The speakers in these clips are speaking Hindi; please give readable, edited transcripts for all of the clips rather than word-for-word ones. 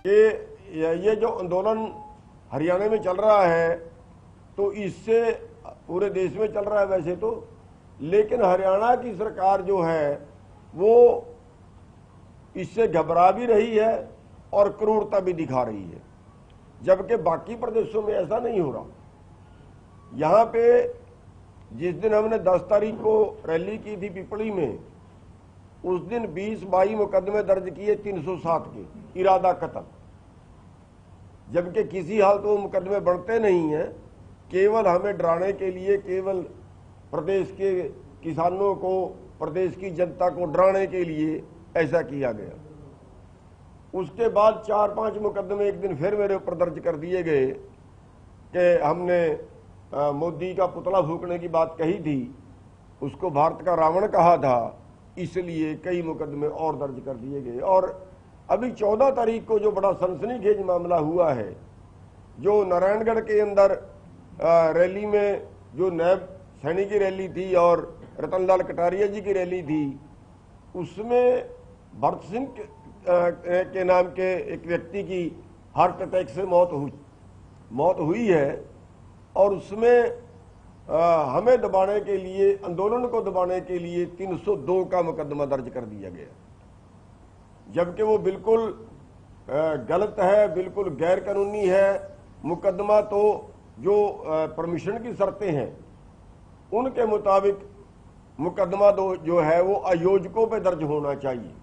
ये जो आंदोलन हरियाणा में चल रहा है तो इससे पूरे देश में चल रहा है वैसे तो, लेकिन हरियाणा की सरकार जो है वो इससे घबरा भी रही है और क्रूरता भी दिखा रही है, जबकि बाकी प्रदेशों में ऐसा नहीं हो रहा। यहाँ पे जिस दिन हमने 10 तारीख को रैली की थी पिपली में, उस दिन 20-22 मुकदमे दर्ज किए 307 के इरादा कत्ल, जबकि किसी हाल तो वो मुकदमे बढ़ते नहीं हैं, केवल हमें डराने के लिए, केवल प्रदेश के किसानों को, प्रदेश की जनता को डराने के लिए ऐसा किया गया। उसके बाद 4-5 मुकदमे एक दिन फिर मेरे ऊपर दर्ज कर दिए गए कि हमने मोदी का पुतला फूकने की बात कही थी, उसको भारत का रावण कहा था, इसलिए कई मुकदमे और दर्ज कर दिए गए। और अभी 14 तारीख को जो बड़ा सनसनीखेज मामला हुआ है, जो नारायणगढ़ के अंदर रैली में जो नैब सैनी की रैली थी और रतनलाल कटारिया जी की रैली थी, उसमें भरत सिंह के नाम के एक व्यक्ति की हार्ट अटैक से मौत हुई है। और उसमें हमें दबाने के लिए, आंदोलन को दबाने के लिए 302 का मुकदमा दर्ज कर दिया गया, जबकि वो बिल्कुल गलत है, बिल्कुल गैर कानूनी है। मुकदमा तो जो परमिशन की शर्तें हैं उनके मुताबिक मुकदमा जो है वो आयोजकों पे दर्ज होना चाहिए,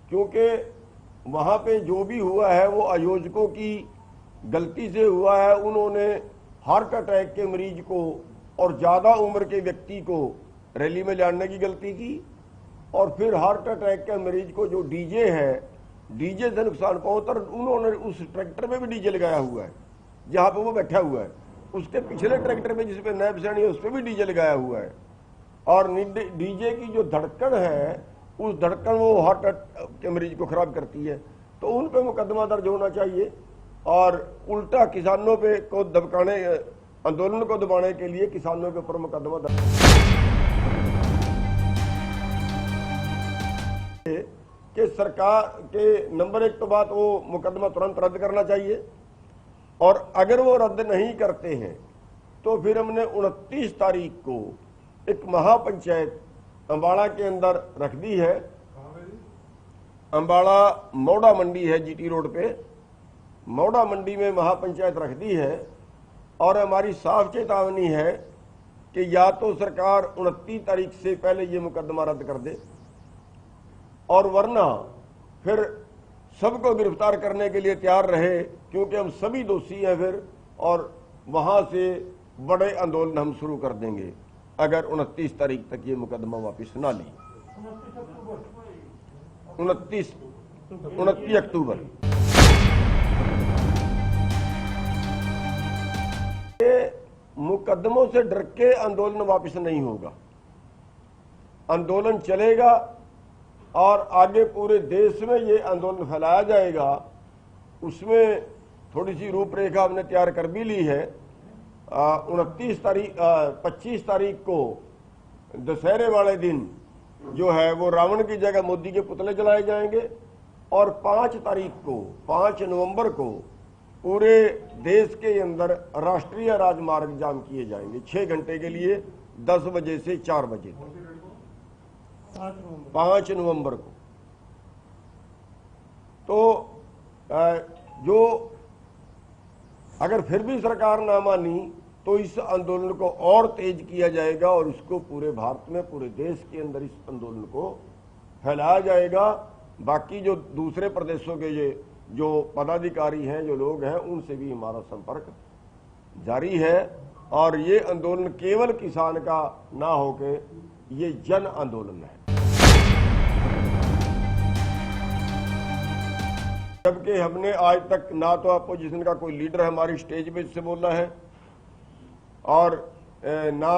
क्योंकि वहाँ पे जो भी हुआ है वो आयोजकों की गलती से हुआ है। उन्होंने हार्ट अटैक के मरीज को और ज़्यादा उम्र के व्यक्ति को रैली में लाने की गलती की, और फिर हार्ट अटैक के मरीज को जो डीजे है, डीजे से नुकसान पहुंचा, उन्होंने उस ट्रैक्टर में भी डीजे लगाया हुआ है जहाँ पे वो बैठा हुआ है, उसके पिछले ट्रैक्टर में जिसपे नैब सैनी है उस पर भी डीजे लगाया हुआ है। और डीजे की जो धड़कन है, उस धड़कन वो हार्ट के मरीज को खराब करती है, तो उन पे मुकदमा दर्ज होना चाहिए। और उल्टा किसानों पे को दबकाने, आंदोलन को दबाने के लिए किसानों के ऊपर मुकदमा दर्ज कि सरकार के नंबर 1 तो बात, वो मुकदमा तुरंत रद्द करना चाहिए, और अगर वो रद्द नहीं करते हैं तो फिर हमने 29 तारीख को एक महापंचायत अम्बाड़ा के अंदर रख दी है। अम्बाड़ा मौड़ा मंडी है, जीटी रोड पे मौड़ा मंडी में महापंचायत रख दी है। और हमारी साफ चेतावनी है कि या तो सरकार 29 तारीख से पहले ये मुकदमा रद्द कर दे, और वरना फिर सबको गिरफ्तार करने के लिए तैयार रहे, क्योंकि हम सभी दोषी हैं फिर, और वहां से बड़े आंदोलन हम शुरू कर देंगे अगर 29 तारीख तक ये मुकदमा वापस ना ली। 29 अक्टूबर मुकदमों से डर के आंदोलन वापस नहीं होगा। आंदोलन चलेगा और आगे पूरे देश में ये आंदोलन फैलाया जाएगा। उसमें थोड़ी सी रूपरेखा हमने तैयार कर भी ली है। 25 तारीख को दशहरे वाले दिन जो है वो रावण की जगह मोदी के पुतले जलाए जाएंगे, और 5 तारीख को, 5 नवंबर को पूरे देश के अंदर राष्ट्रीय राजमार्ग जाम किए जाएंगे 6 घंटे के लिए, 10 बजे से 4 बजे तक, 5 नवंबर को। तो जो अगर फिर भी सरकार ना मानी तो इस आंदोलन को और तेज किया जाएगा, और इसको पूरे भारत में, पूरे देश के अंदर इस आंदोलन को फैलाया जाएगा। बाकी जो दूसरे प्रदेशों के ये जो पदाधिकारी हैं, जो लोग हैं, उनसे भी हमारा संपर्क जारी है। और ये आंदोलन केवल किसान का ना होके ये जन आंदोलन है। जबकि हमने आज तक ना तो अपोजिशन का कोई लीडर हमारी स्टेज पे से बोला है, और ना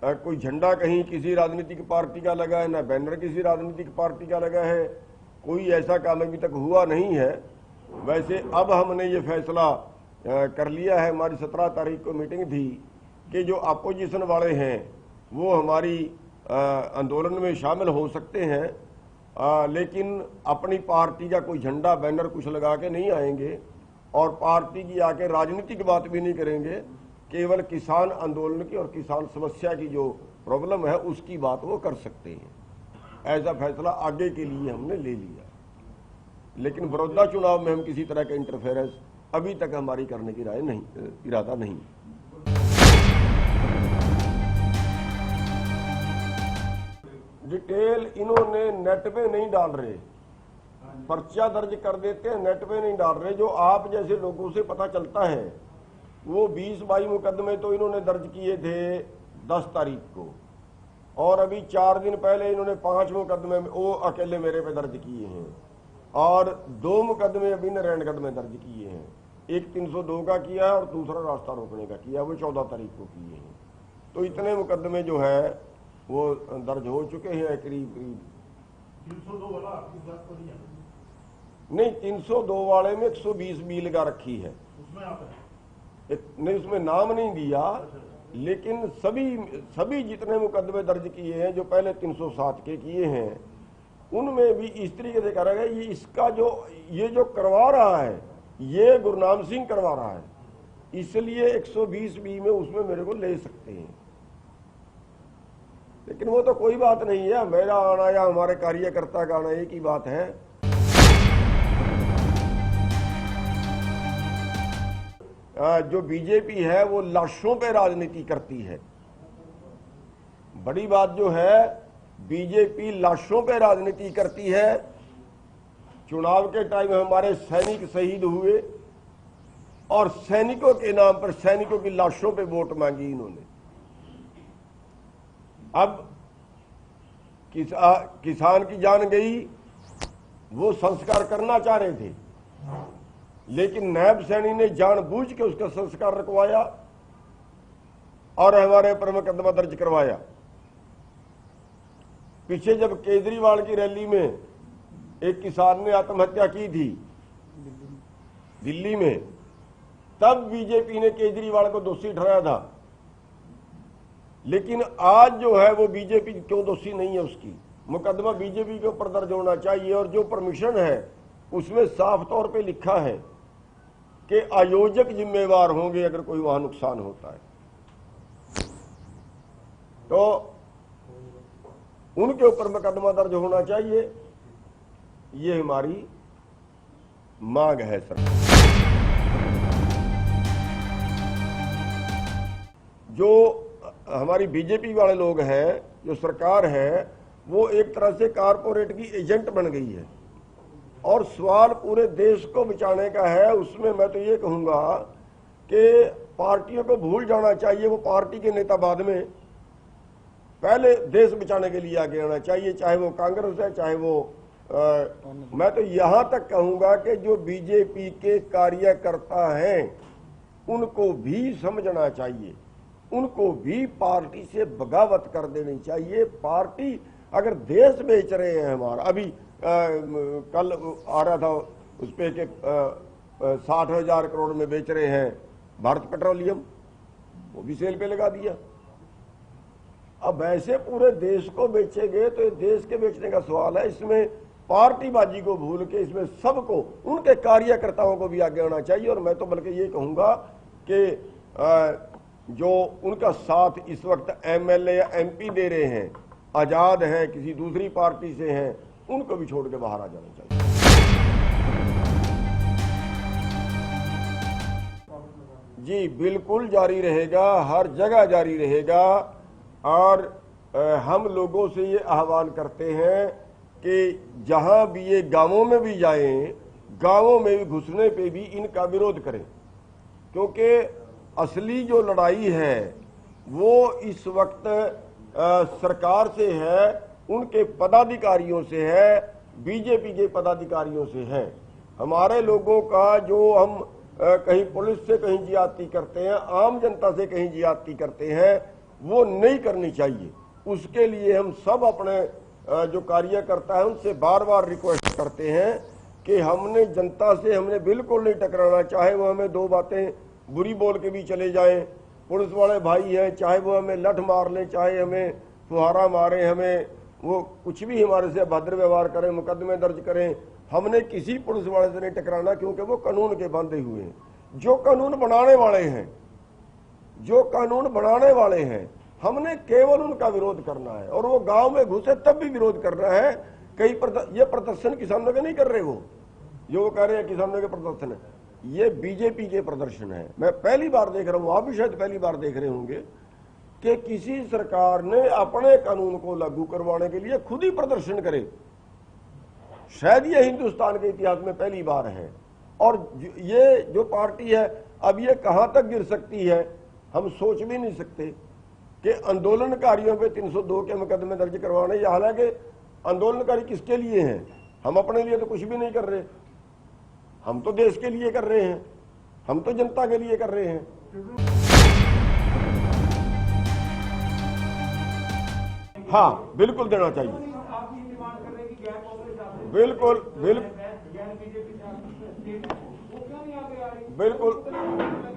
कोई झंडा कहीं किसी राजनीतिक पार्टी का लगा है, ना बैनर किसी राजनीतिक पार्टी का लगा है। कोई ऐसा काम अभी तक हुआ नहीं है। वैसे अब हमने ये फैसला कर लिया है, हमारी 17 तारीख को मीटिंग थी, कि जो अपोजिशन वाले हैं वो हमारी आंदोलन में शामिल हो सकते हैं, लेकिन अपनी पार्टी का कोई झंडा बैनर कुछ लगा के नहीं आएंगे और पार्टी की आके राजनीति की बात भी नहीं करेंगे, केवल किसान आंदोलन की और किसान समस्या की जो प्रॉब्लम है उसकी बात वो कर सकते हैं। ऐसा फैसला आगे के लिए हमने ले लिया, लेकिन बड़ौदा चुनाव में हम किसी तरह का इंटरफेरेंस अभी तक हमारी करने की इरादा नहीं। डिटेल इन्होंने नेट पे नहीं डाल रहे, पर्चा दर्ज कर देते हैं, नेट पे नहीं डाल रहे। जो आप जैसे लोगों से पता चलता है वो 20-22 मुकदमे तो इन्होंने दर्ज किए थे 10 तारीख को, और अभी 4 दिन पहले इन्होंने 5 मुकदमे वो अकेले मेरे पे दर्ज किए हैं, और 2 मुकदमे अभी नारायणगढ़ में दर्ज किए हैं। एक 302 का किया है और दूसरा रास्ता रोकने का किया, वो 14 तारीख को किए हैं। तो इतने मुकदमे जो है वो दर्ज हो चुके हैं करीब 302 वाला नहीं, 302 वाले में 120 बी लगा रखी है, उसमें आप नहीं उसमें नाम नहीं दिया, लेकिन सभी जितने मुकदमे दर्ज किए हैं जो पहले 307 के किए हैं उनमें भी इस तरीके से करा गया। ये इसका ये जो करवा रहा है ये गुरनाम सिंह करवा रहा है, इसलिए 120 बी में उसमें मेरे को ले सकते हैं। लेकिन वो तो कोई बात नहीं है, मेरा आना या हमारे कार्यकर्ता का आना एक ही बात है। जो बीजेपी है वो लाशों पे राजनीति करती है। बड़ी बात जो है, बीजेपी लाशों पे राजनीति करती है। चुनाव के टाइम हमारे सैनिक शहीद हुए और सैनिकों के नाम पर सैनिकों की लाशों पे वोट मांगी इन्होंने। अब किसान की जान गई, वो संस्कार करना चाह रहे थे, लेकिन नायब सैनी ने जानबूझ के उसका संस्कार रखवाया और हमारे ऊपर मुकदमा दर्ज करवाया। पीछे जब केजरीवाल की रैली में एक किसान ने आत्महत्या की थी दिल्ली में, तब बीजेपी ने केजरीवाल को दोषी ठहराया था, लेकिन आज जो है वो बीजेपी क्यों दोषी नहीं है, उसकी मुकदमा बीजेपी के ऊपर दर्ज होना चाहिए। और जो परमिशन है उसमें साफ तौर पे लिखा है कि आयोजक जिम्मेवार होंगे अगर कोई वहां नुकसान होता है, तो उनके ऊपर मुकदमा दर्ज होना चाहिए। ये हमारी मांग है सरकार। जो हमारी बीजेपी वाले लोग हैं, जो सरकार है, वो एक तरह से कारपोरेट की एजेंट बन गई है और सवाल पूरे देश को बचाने का है। उसमें मैं तो ये कहूंगा कि पार्टियों को भूल जाना चाहिए। वो पार्टी के नेता बाद में, पहले देश बचाने के लिए आगे आना चाहिए, चाहे वो कांग्रेस है चाहे वो मैं तो यहां तक कहूंगा कि जो बीजेपी के कार्यकर्ता हैं उनको भी समझना चाहिए, उनको भी पार्टी से बगावत कर देनी चाहिए। पार्टी अगर देश बेच रहे हैं हमारा, अभी कल आ रहा था उस पे कि 60,000 करोड़ में बेच रहे हैं भारत पेट्रोलियम, वो भी सेल पे लगा दिया। अब ऐसे पूरे देश को बेचेंगे तो ये देश के बेचने का सवाल है। इसमें पार्टीबाजी को भूल के इसमें सबको, उनके कार्यकर्ताओं को भी आगे आना चाहिए। और मैं तो बल्कि ये कहूंगा कि जो उनका साथ इस वक्त एमएलए या एमपी दे रहे हैं, आजाद हैं, किसी दूसरी पार्टी से हैं, उनको भी छोड़ के बाहर आ जाना चाहिए। जी बिल्कुल जारी रहेगा, हर जगह जारी रहेगा। और हम लोगों से ये आह्वान करते हैं कि जहां भी ये गांवों में भी जाएं, गांवों में भी घुसने पे भी इनका विरोध करें, क्योंकि असली जो लड़ाई है वो इस वक्त सरकार से है, उनके पदाधिकारियों से है, बीजेपी के पदाधिकारियों से है। हमारे लोगों का जो हम कहीं पुलिस से कहीं ज्यादती करते हैं, आम जनता से कहीं ज्यादती करते हैं, वो नहीं करनी चाहिए। उसके लिए हम सब अपने जो कार्यकर्ता है उनसे बार बार रिक्वेस्ट करते हैं कि हमने जनता से हमने बिल्कुल नहीं टकराना। चाहे वो हमें 2 बातें बुरी बोल के भी चले जाएं, पुलिस वाले भाई हैं, चाहे वो हमें लठ मार लें, चाहे हमें फुहारा मारें, हमें वो कुछ भी हमारे से अभद्र व्यवहार करें, मुकदमे दर्ज करें, हमने किसी पुलिस वाले से नहीं टकराना, क्योंकि वो कानून के बांधे हुए हैं। जो कानून बनाने वाले हैं, जो कानून बनाने वाले हैं, हमने केवल उनका विरोध करना है। और वो गांव में घुसे तब भी विरोध करना है। कई ये प्रदर्शन किसानों के नहीं कर रहे, वो जो कह रहे हैं किसानों के प्रदर्शन है, ये बीजेपी के प्रदर्शन है। मैं पहली बार देख रहा हूं, आप भी शायद पहली बार देख रहे होंगे कि किसी सरकार ने अपने कानून को लागू करवाने के लिए खुद ही प्रदर्शन करे। शायद ये हिंदुस्तान के इतिहास में पहली बार है। और ये जो पार्टी है, अब ये कहां तक गिर सकती है हम सोच भी नहीं सकते कि आंदोलनकारियों पे 302 के मुकदमे दर्ज करवाने। या हालांकि आंदोलनकारी किसके लिए हैं? हम अपने लिए तो कुछ भी नहीं कर रहे, हम तो देश के लिए कर रहे हैं, हम तो जनता के लिए कर रहे हैं। हाँ, बिल्कुल देना चाहिए, बिल्कुल बिल्कुल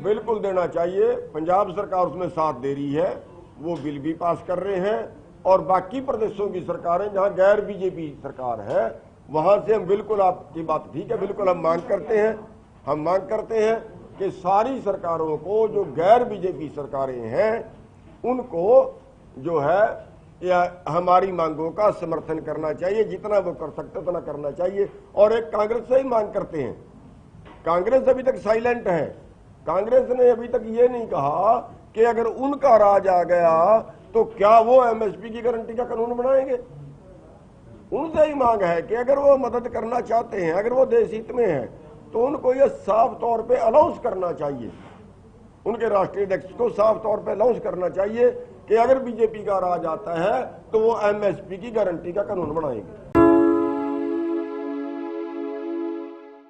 बिल्कुल देना चाहिए। पंजाब सरकार उसमें साथ दे रही है, वो बिल भी पास कर रहे हैं। और बाकी प्रदेशों की सरकारें जहां गैर बीजेपी सरकार है, वहां से हम बिल्कुल, आपकी बात ठीक है, बिल्कुल हम मांग करते हैं कि सारी सरकारों को, जो गैर बीजेपी सरकारें हैं, उनको जो है या हमारी मांगों का समर्थन करना चाहिए। जितना वो कर सकते उतना करना चाहिए। और एक कांग्रेस से ही मांग करते हैं। कांग्रेस अभी तक साइलेंट है। कांग्रेस ने अभी तक ये नहीं कहा कि अगर उनका राज आ गया तो क्या वो एमएसपी की गारंटी का कानून बनाएंगे। उनसे ही मांग है कि अगर वो मदद करना चाहते हैं, अगर वो देश हित में है, तो उनको ये साफ तौर पे अनाउंस करना चाहिए, उनके राष्ट्रीय अध्यक्ष को साफ तौर पे अनाउंस करना चाहिए कि अगर बीजेपी का राज आता है तो वो एमएसपी की गारंटी का कानून बनाएंगे।